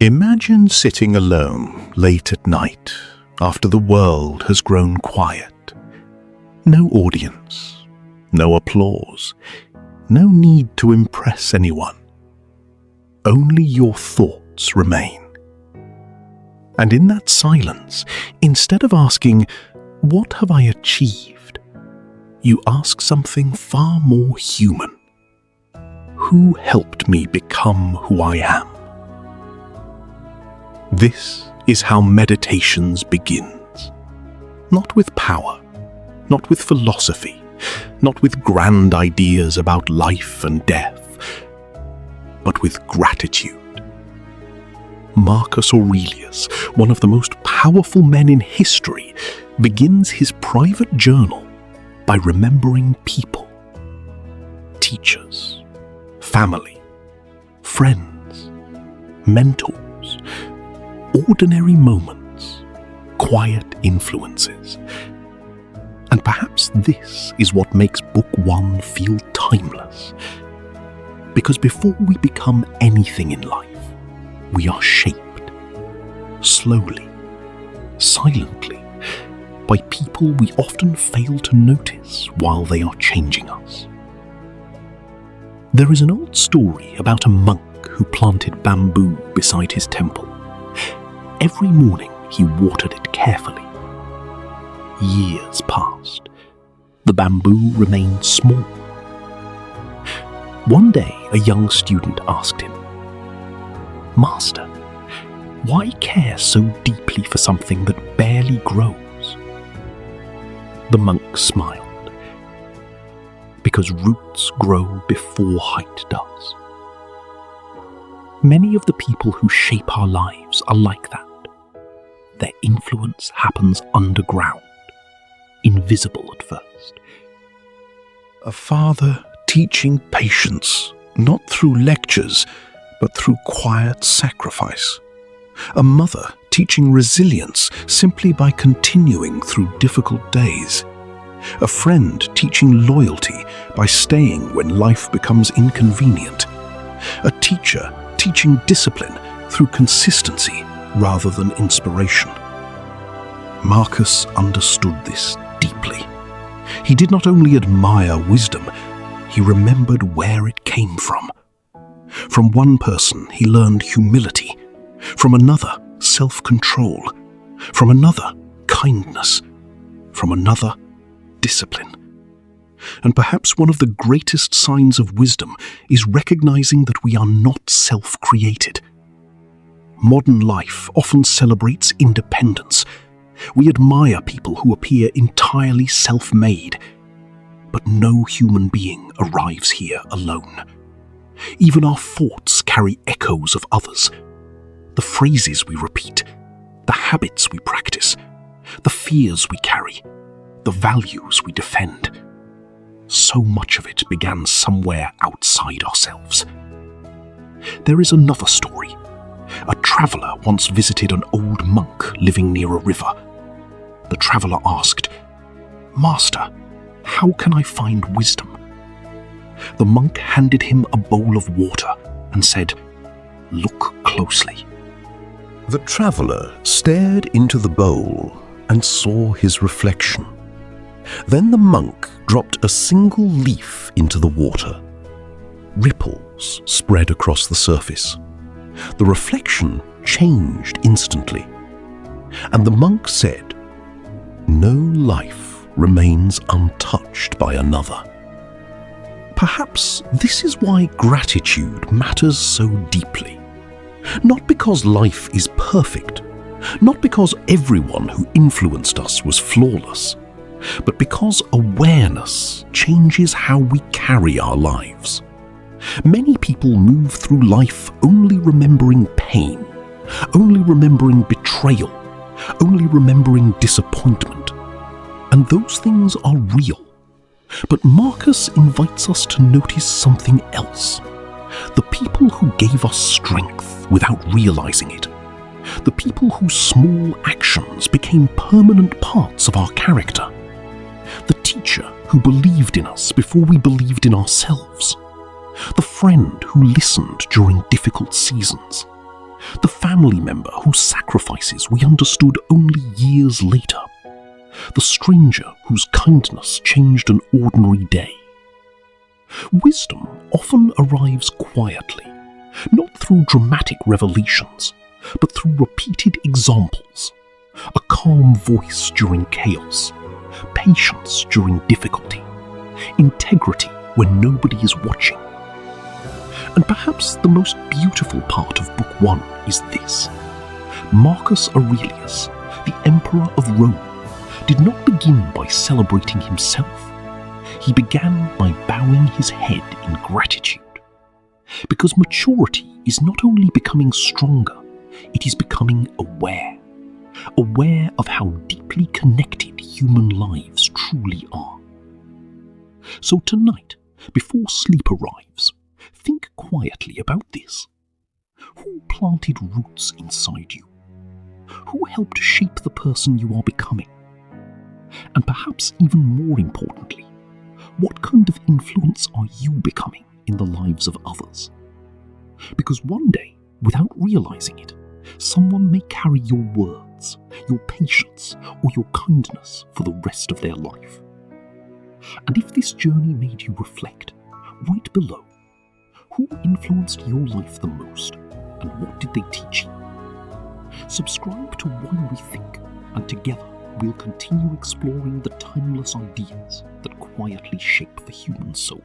Imagine sitting alone late at night after the world has grown quiet. No audience, no applause, no need to impress anyone. Only your thoughts remain. And in that silence, instead of asking, "What have I achieved?" you ask something far more human. Who helped me become who I am? This is how meditations begins. Not with power, not with philosophy, not with grand ideas about life and death, but with gratitude. Marcus Aurelius, one of the most powerful men in history, begins his private journal by remembering people, teachers, family, friends, mentors, ordinary moments, quiet influences. And perhaps this is what makes Book 1 feel timeless. Because before we become anything in life, we are shaped, slowly, silently, by people we often fail to notice while they are changing us. There is an old story about a monk who planted bamboo beside his temple. Every morning he watered it carefully. Years passed. The bamboo remained small. One day a young student asked him, "Master, why care so deeply for something that barely grows?" The monk smiled. Because roots grow before height does. Many of the people who shape our lives are like that. Their influence happens underground, invisible at first. A father teaching patience, not through lectures, but through quiet sacrifice. A mother teaching resilience simply by continuing through difficult days. A friend teaching loyalty by staying when life becomes inconvenient. A teacher teaching discipline through consistency rather than inspiration. Marcus understood this deeply. He did not only admire wisdom, he remembered where it came from. From one person he learned humility, from another self-control, from another kindness, from another discipline. And perhaps one of the greatest signs of wisdom is recognizing that we are not self-created. Modern life often celebrates independence. We admire people who appear entirely self-made. But no human being arrives here alone. Even our thoughts carry echoes of others. The phrases we repeat, the habits we practice, the fears we carry, the values we defend. So much of it began somewhere outside ourselves. There is another story. A traveller once visited an old monk living near a river. The traveller asked, "Master, how can I find wisdom?" The monk handed him a bowl of water and said, "Look closely." The traveller stared into the bowl and saw his reflection. Then the monk dropped a single leaf into the water. Ripples spread across the surface. The reflection changed instantly. And the monk said, "No life remains untouched by another." Perhaps this is why gratitude matters so deeply. Not because life is perfect, not because everyone who influenced us was flawless, but because awareness changes how we carry our lives. Many people move through life only remembering pain, only remembering betrayal, only remembering disappointment. And those things are real. But Marcus invites us to notice something else. The people who gave us strength without realizing it. The people whose small actions became permanent parts of our character. The teacher who believed in us before we believed in ourselves. The friend who listened during difficult seasons. The family member whose sacrifices we understood only years later. The stranger whose kindness changed an ordinary day. Wisdom often arrives quietly, not through dramatic revelations, but through repeated examples. A calm voice during chaos, patience during difficulty, integrity when nobody is watching. And perhaps the most beautiful part of Book 1 is this. Marcus Aurelius, the Emperor of Rome, did not begin by celebrating himself. He began by bowing his head in gratitude. Because maturity is not only becoming stronger, it is becoming aware of how deeply connected human lives truly are. So tonight, before sleep arrives, think quietly about this. Who planted roots inside you? Who helped shape the person you are becoming? And perhaps even more importantly, what kind of influence are you becoming in the lives of others? Because one day, without realizing it, someone may carry your words, your patience, or your kindness for the rest of their life. And if this journey made you reflect, write below, who influenced your life the most, and what did they teach you? Subscribe to Why We Think, and together we'll continue exploring the timeless ideas that quietly shape the human soul.